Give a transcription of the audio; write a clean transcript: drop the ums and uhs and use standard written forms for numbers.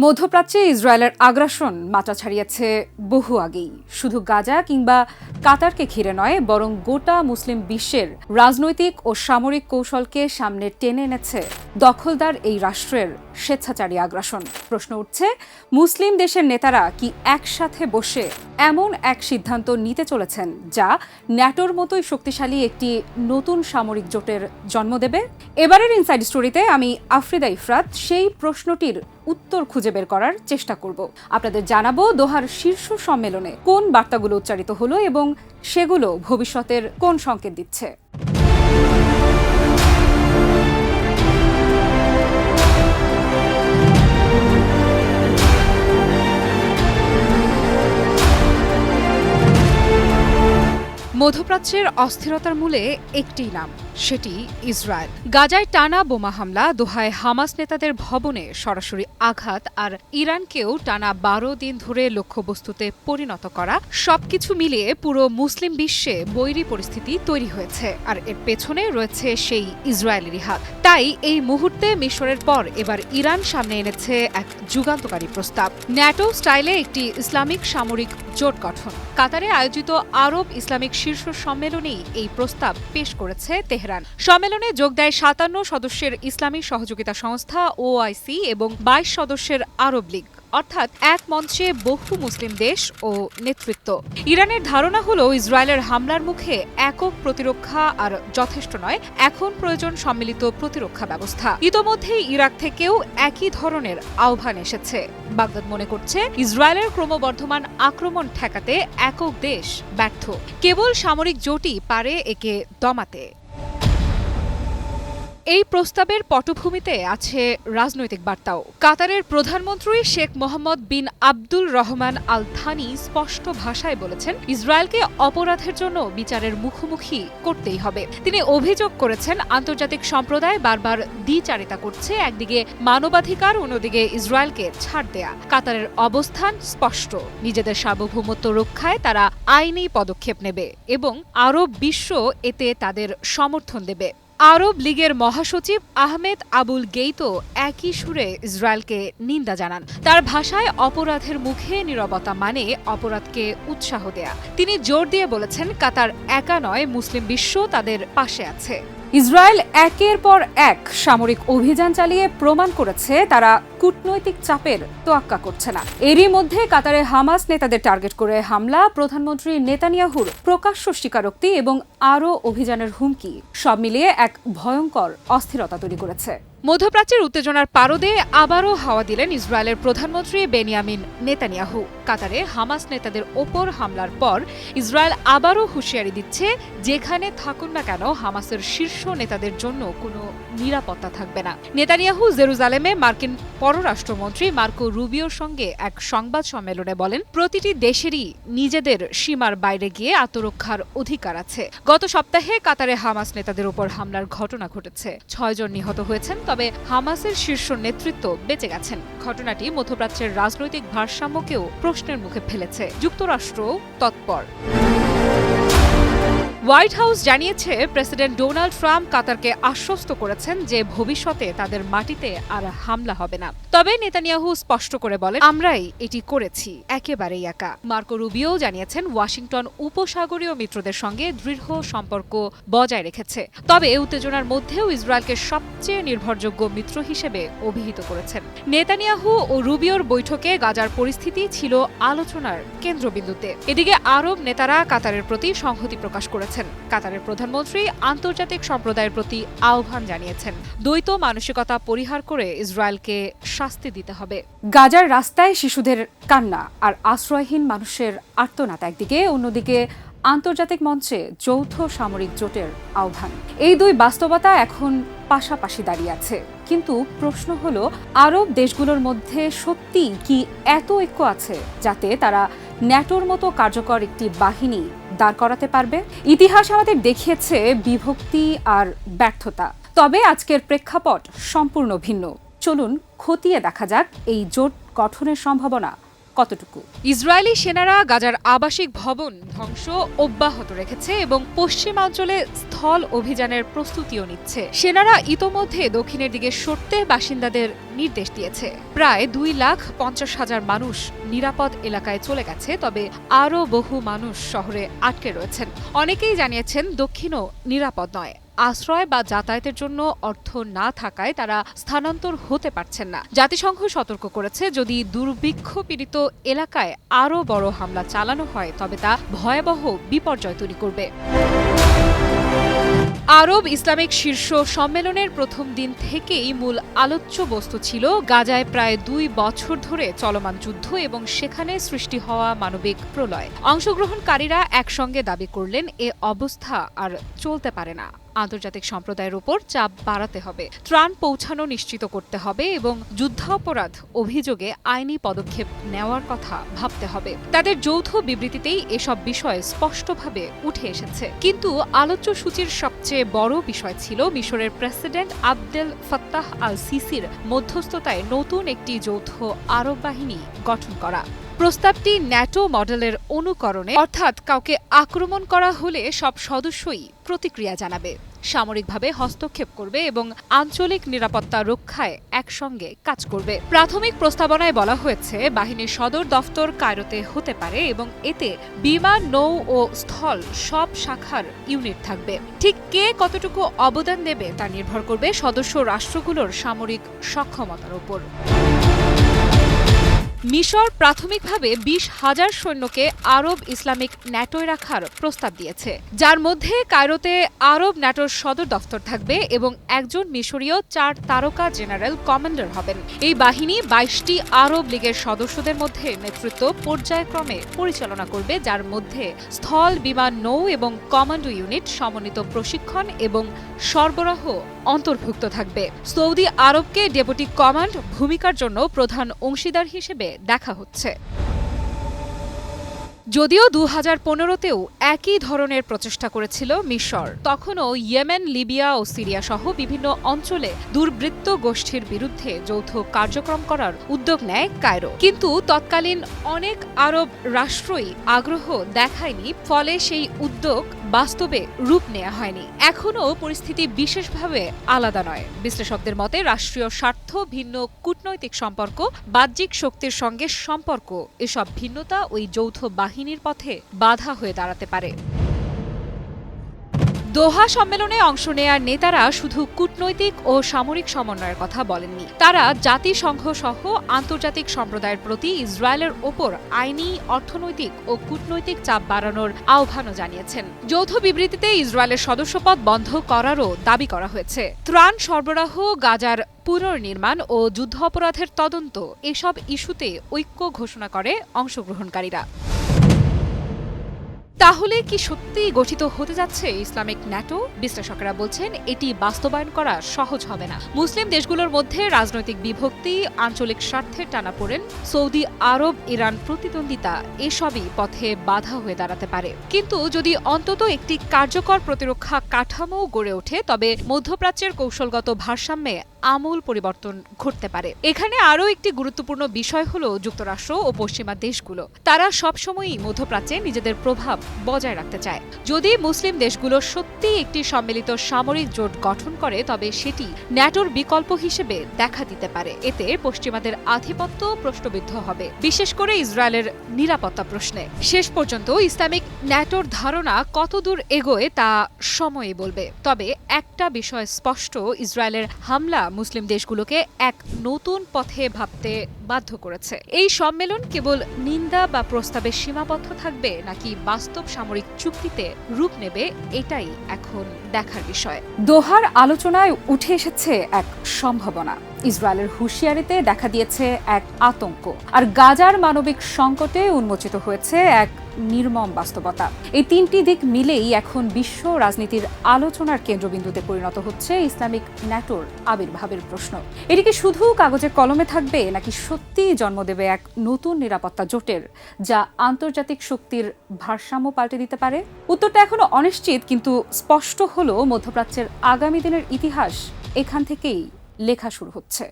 মধ্যপ্রাচ্যে ইসরায়েলের আগ্রাসন মাত্রা ছাড়িয়েছে বহু আগেই। শুধু গাজা কিংবা কাতারকে ঘিরে নয়, বরং গোটা মুসলিম বিশ্বের রাজনৈতিক ও সামরিক কৌশলকে সামনে টেনে এনেছে দখলদার এই রাষ্ট্রের স্বেচ্ছাচারী আগ্রাসন। প্রশ্ন উঠছে, মুসলিম দেশের নেতারা কি একসাথে বসে এমন এক সিদ্ধান্ত নিতে চলেছেন যা ন্যাটোর মতোই শক্তিশালী একটি নতুন সামরিক জোটের জন্ম দেবে? এবারের ইনসাইড স্টোরিতে আমি আফ্রিদা ইফরাত সেই প্রশ্নটির উত্তর খুঁজে বের করার চেষ্টা করব। আপনাদের জানাবো দোহার শীর্ষ সম্মেলনে কোন বার্তাগুলো উচ্চারিত হলো এবং সেগুলো ভবিষ্যতের কোন সংকেত দিচ্ছে। মধ্যপ্রাচ্যের অস্থিরতার মূলে একটিই নাম, সেটি ইসরায়েল। গাজায় টানা বোমা হামলা, দোহায় হামাস নেতাদের ভবনে সরাসরি আঘাত আর ইরানকেও টানা 12 দিন ধরে লক্ষ্যবস্তুতে পরিণত করা, সবকিছু মিলিয়ে পুরো মুসলিম বিশ্বে বৈরী পরিস্থিতি তৈরি হয়েছে। আর এর পেছনে রয়েছে সেই ইসরায়েলেরই হাত। তাই এই মুহূর্তে মিশরের পর এবার ইরান সামনে এনেছে এক যুগান্তকারী প্রস্তাব। ন্যাটো স্টাইলে একটি ইসলামিক সামরিক জোট গঠন। কাতারে আয়োজিত আরব ইসলামিক শীর্ষ সম্মেলনেই এই প্রস্তাব পেশ করেছে তেহরান। সম্মেলনে যোগ দেয় 57 সদস্যের ইসলামী সহযোগিতা সংস্থা ওআইসি এবং 22 সদস্যের আরব লীগ, অর্থাৎ এক মঞ্চে বহু মুসলিম দেশ ও নেতৃত্ব। ইরানের ধারণা হলো, ইসরায়েলের হামলার মুখে একক প্রতিরক্ষা আর যথেষ্ট নয়, এখন প্রয়োজন সম্মিলিত প্রতিরক্ষা ব্যবস্থা। ইতোমধ্যেই ইরাক থেকেও একই ধরনের আহ্বান এসেছে। বাগদাদ মনে করছে, ইসরায়েলের ক্রমবর্ধমান আক্রমণ ঠেকাতে একক দেশ ব্যর্থ, কেবল সামরিক জোটই পারে একে দমাতে। এই প্রস্তাবের পটভূমিতে আছে রাজনৈতিক বার্তাও। কাতারের প্রধানমন্ত্রী শেখ মোহাম্মদ বিন আব্দুল রহমান আল থানি স্পষ্ট ভাষায় বলেছেন, ইসরায়েলকে অপরাধের জন্য বিচারের মুখোমুখি করতেই হবে। তিনি অভিযোগ করেছেন, আন্তর্জাতিক সম্প্রদায় বারবার দ্বিচারিতা করছে, একদিকে মানবাধিকার, অন্যদিকে ইসরায়েলকে ছাড় দেয়া। কাতারের অবস্থান স্পষ্ট, নিজেদের সার্বভৌমত্ব রক্ষায় তারা আইনি পদক্ষেপ নেবে এবং আরব বিশ্ব এতে তাদের সমর্থন দেবে। আরব লীগের মহাসচিব আহমেদ আবুল গেইতো একই সুরে ইসরায়েলকে নিন্দা জানান। তার ভাষায়, অপরাধের মুখে নীরবতা মানে অপরাধকে উৎসাহ দেয়া। তিনি জোর দিয়ে বলেছেন, কাতার একা নয়, মুসলিম বিশ্ব তাদের পাশে আছে। ইসরায়েল একের পর এক সামরিক অভিযান চালিয়ে প্রমাণ করেছে তারা কূটনৈতিক চাপের তোয়াক্কা করছে না। এরই মধ্যে কাতারে হামাস নেতাদের টার্গেট করে হামলা, প্রধানমন্ত্রী নেতানিয়াহুর প্রকাশ্য স্বীকারোক্তি এবং আরও অভিযানের হুমকি, সব মিলিয়ে এক ভয়ঙ্কর অস্থিরতা তৈরি করেছে। মধ্যপ্রাচ্যের উত্তেজনার পারদে আবারও হাওয়া দিলেন ইসরায়েলের প্রধানমন্ত্রী বেনিয়ামিন নেতানিয়াহু। কাতারে হামাস নেতাদের ওপর হামলার পর ইসরায়েল আবারও হুঁশিয়ারি দিচ্ছে, যেখানে থাকুন না কেন হামাসের শীর্ষ নেতাদের জন্য কোনো নিরাপত্তা থাকবে না। নেতানিয়াহু জেরুজালেমে মার্কিন পররাষ্ট্রমন্ত্রী মার্কো রুবিওর সঙ্গে এক সংবাদ সম্মেলনে বলেন, প্রতিটি দেশেরই নিজেদের সীমার বাইরে গিয়ে আত্মরক্ষার অধিকার আছে। গত সপ্তাহে কাতারে হামাস নেতাদের ওপর হামলার ঘটনা ঘটেছে, 6 জন নিহত হয়েছেন, তবে হামাসের শীর্ষ নেতৃত্ব বেঁচে গেছেন। ঘটনাটি মধ্যপ্রাচ্যের রাজনৈতিক ভারসাম্যকেও প্রশ্নের মুখে ফেলেছে। যুক্তরাষ্ট্রও তৎপর। হোয়াইট হাউস জানিয়েছে, প্রেসিডেন্ট ডোনাল্ড ট্রাম্প কাতারকে আশ্বস্ত করেছেন যে ভবিষ্যতে তাদের মাটিতে আর হামলা হবে না। তবে নেতানিয়াহু স্পষ্ট করে বলেন, আমরাই এটি করেছি, একেবারেই একা। মার্কো রুবিও জানিয়েছেন, ওয়াশিংটন উপসাগরীয় মিত্রদের সঙ্গে দৃঢ় সম্পর্ক বজায় রেখেছে, তবে উত্তেজনার মধ্যেও ইসরায়েলকে সবচেয়ে নির্ভরযোগ্য মিত্র হিসেবে অভিহিত করেছেন। নেতানিয়াহু ও রুবিওর বৈঠকে গাজার পরিস্থিতি ছিল আলোচনার কেন্দ্রবিন্দুতে। এদিকে আরব নেতারা কাতারের প্রতি সংহতি প্রকাশ করেছেন। কাতারের প্রধানমন্ত্রী আন্তর্জাতিক সম্প্রদায়ের প্রতি আহ্বান জানিয়েছেন, দ্বৈত মানসিকতা পরিহার করে ইসরায়েলকে শাস্তি দিতে হবে। গাজার রাস্তায় শিশুদের কান্না আর আশ্রয়হীন মানুষের আর্তনাদ একদিকে, অন্যদিকে আন্তর্জাতিক মঞ্চে যৌথ সামরিক জোটের আহ্বান। এই দুই বাস্তবতা এখন পাশাপাশি দাঁড়িয়ে আছে। কিন্তু প্রশ্ন হলো, আরব দেশগুলোর মধ্যে সত্যি কি এত ঐক্য আছে যাতে তারা ন্যাটোর মতো কার্যকর একটি বাহিনী দাঁড় করাতে পারবে? ইতিহাস আমাদের দেখিয়েছে বিভক্তি আর ব্যর্থতা। তবে আজকের প্রেক্ষাপট সম্পূর্ণ ভিন্ন। চলুন খতিয়ে দেখা যাক এই জোট গঠনের সম্ভাবনা কতটুকু। ইসরায়েলি সেনারা গাজার আবাসিক ভবন ধ্বংস অব্যাহত রেখেছে এবং পশ্চিমাঞ্চলে স্থল অভিযানের প্রস্তুতিও নিচ্ছে। সেনারা ইতোমধ্যে দক্ষিণের দিকে সরতে বাসিন্দাদের নির্দেশ দিয়েছে। প্রায় 2,50,000 মানুষ নিরাপদ এলাকায় চলে গেছে, তবে আরও বহু মানুষ শহরে আটকে রয়েছেন। অনেকেই জানিয়েছেন দক্ষিণও নিরাপদ নয়। আশ্রয় বা যাতায়াতের জন্য অর্থ না থাকায় তারা স্থানান্তর হতে পারছেন না। জাতিসংঘ সতর্ক করেছে, যদি দুর্ভিক্ষ পীড়িত এলাকায় আরও বড় হামলা চালানো হয় তবে তা ভয়াবহ বিপর্যয় তৈরি করবে। আরব ইসলামিক শীর্ষ সম্মেলনের প্রথম দিন থেকেই মূল আলোচ্য বস্তু ছিল গাজায় প্রায় 2 বছর ধরে চলমান যুদ্ধ এবং সেখানে সৃষ্টি হওয়া মানবিক প্রলয়। অংশগ্রহণকারীরা একসঙ্গে দাবি করলেন, এ অবস্থা আর চলতে পারে না। আন্তর্জাতিক সম্প্রদায়ের উপর চাপ বাড়াতে হবে, ত্রাণ পৌঁছানো নিশ্চিত করতে হবে এবং যুদ্ধাপরাধ অভিযোগে আইনি পদক্ষেপ নেওয়ার কথা ভাবতে হবে। তাদের যৌথ বিবৃতিতেই এসব বিষয় স্পষ্টভাবে উঠে এসেছে। কিন্তু আলোচ্য সূচির সবচেয়ে বড় বিষয় ছিল মিশরের প্রেসিডেন্ট আবদেল ফাত্তাহ আল সিসির মধ্যস্থতায় নতুন একটি যৌথ আরব বাহিনী গঠন করা। প্রস্তাবটি ন্যাটো মডেলের অনুকরণে, অর্থাৎ কাউকে আক্রমণ করা হলে সব সদস্যই প্রতিক্রিয়া জানাবে, সামরিকভাবে হস্তক্ষেপ করবে এবং আঞ্চলিক নিরাপত্তা রক্ষায় একসঙ্গে কাজ করবে। প্রাথমিক প্রস্তাবনায় বলা হয়েছে বাহিনীর সদর দফতর কায়রোতে হতে পারে এবং এতে বিমান, নৌ ও স্থল সব শাখার ইউনিট থাকবে। ঠিক কে কতটুকু অবদান দেবে তা নির্ভর করবে সদস্য রাষ্ট্রগুলোর সামরিক সক্ষমতার উপর। মিশর প্রাথমিকভাবে 20,000 সৈন্যকে আরব ইসলামিক ন্যাটোয় রাখার প্রস্তাব দিয়েছে, যার মধ্যে কায়রোতে আরব ন্যাটোর সদর দফতর থাকবে এবং একজন মিশরীয় 4 তারকা জেনারেল কমান্ডার হবেন। এই বাহিনী 22টি আরব লীগের সদস্যদের মধ্যে নেতৃত্ব পর্যায়ক্রমে পরিচালনা করবে, যার মধ্যে স্থল, বিমান, নৌ এবং কমান্ডো ইউনিট, সমন্বিত প্রশিক্ষণ এবং সরবরাহ অন্তর্ভুক্ত থাকবে। সৌদি আরবকে ডেপুটি কমান্ড ভূমিকার জন্য প্রধান অংশীদার হিসেবে দেখা হচ্ছে। যদিও 2015তেও একই ধরনের প্রচেষ্টা করেছিল মিশর, তখনও ইয়েমেন, লিবিয়া ও সিরিয়া সহ বিভিন্ন অঞ্চলে দুর্বৃত্ত গোষ্ঠীর বিরুদ্ধে যৌথ কার্যক্রম করার উদ্যোগ নেয় কায়রো। কিন্তু তৎকালীন অনেক আরব রাষ্ট্রই আগ্রহ দেখায়নি, ফলে সেই উদ্যোগ বাস্তবে রূপ নেওয়া হয়নি। এখনও পরিস্থিতি বিশেষভাবে আলাদা নয়। বিশ্লেষকদের মতে রাষ্ট্রীয় স্বার্থ, ভিন্ন কূটনৈতিক সম্পর্ক, বাহ্যিক শক্তির সঙ্গে সম্পর্ক, এসব ভিন্নতা ওই যৌথ বাহিনীর পথে বাধা হয়ে দাঁড়াতে পারে। দোহা সম্মেলনে অংশ নেয়ার নেতারা শুধু কূটনৈতিক ও সামরিক সমন্বয়ের কথা বলেননি, তারা জাতিসংঘ সহ আন্তর্জাতিক সম্প্রদায়ের প্রতি ইসরায়েলের ওপর আইনি, অর্থনৈতিক ও কূটনৈতিক চাপ বাড়ানোর আহ্বানও জানিয়েছেন। যৌথ বিবৃতিতে ইসরায়েলের সদস্যপদ বন্ধ করারও দাবি করা হয়েছে। ত্রাণ সরবরাহ, গাজার পুনর্নির্মাণ ও যুদ্ধাপরাধের তদন্ত, এসব ইস্যুতে ঐক্য ঘোষণা করে অংশগ্রহণকারীরা। তাহলে কি সত্যিই গঠিত হতে যাচ্ছে ইসলামিক ন্যাটো? বিশ্লেষকেরা বলছেন এটি বাস্তবায়ন করা সহজ হবে না। মুসলিম দেশগুলোর মধ্যে রাজনৈতিক বিভক্তি, আঞ্চলিক স্বার্থের টানাপোড়েন, সৌদি আরব ইরান প্রতিদ্বন্দ্বিতা, এসবই পথে বাধা হয়ে দাঁড়াতে পারে। কিন্তু যদি অন্তত একটি কার্যকর প্রতিরক্ষা কাঠামো গড়ে ওঠে, তবে মধ্যপ্রাচ্যের কৌশলগত ভারসাম্যে আমূল পরিবর্তন ঘটতে পারে। এখানে আরও একটি গুরুত্বপূর্ণ বিষয় হলো যুক্তরাষ্ট্র ও পশ্চিমা দেশগুলো। তারা সবসময়ই মধ্যপ্রাচ্যে নিজেদের প্রভাব বজায় রাখতে চায়। যদি মুসলিম দেশগুলো সত্যি একটি সম্মিলিত সামরিক জোট গঠন করে, তবে সেটি ন্যাটোর বিকল্প হিসেবে দেখা দিতে পারে। এতে পশ্চিমাদের আধিপত্য প্রশ্নবিদ্ধ হবে, বিশেষ করে ইসরায়েলের নিরাপত্তা প্রশ্নে। শেষ পর্যন্ত ইসলামিক ন্যাটোর ধারণা কতদূর এগোয় তা সময়ই বলবে। তবে একটা বিষয় স্পষ্ট, ইসরায়েলের হামলা মুসলিম দেশগুলোকে এক নতুন পথে ভাবতে বাধ্য করেছে। এই সম্মেলন কেবল নিন্দা বা প্রস্তাবে সীমাবদ্ধ থাকবে নাকি বাস্তব সামরিক চুক্তিতে রূপ নেবে, এটাই এখন দেখার বিষয়। দোহার আলোচনায় উঠে এসেছে এক সম্ভাবনা। ইসরায়েলের হুঁশিয়ারিতে দেখা দিয়েছে এক আতঙ্ক, আর গাজার মানবিক সংকটে উন্মোচিত হয়েছে এক নির্মম বাস্তবতা। এই তিনটি দিক মিলেই এখন বিশ্ব রাজনীতির আলোচনার কেন্দ্রবিন্দুতে পরিণত হচ্ছে ইসলামিক ন্যাটোর আবির্ভাবের প্রশ্ন। এটি কি শুধু কাগজে কলমে থাকবে নাকি সত্যিই জন্ম দেবে এক নতুন নিরাপত্তা জোটের, যা আন্তর্জাতিক শক্তির ভারসাম্য পাল্টে দিতে পারে? উত্তরটা এখনো অনিশ্চিত, কিন্তু স্পষ্ট হলো মধ্যপ্রাচ্যের আগামী দিনের ইতিহাস এখান থেকেই লেখা শুরু হচ্ছে।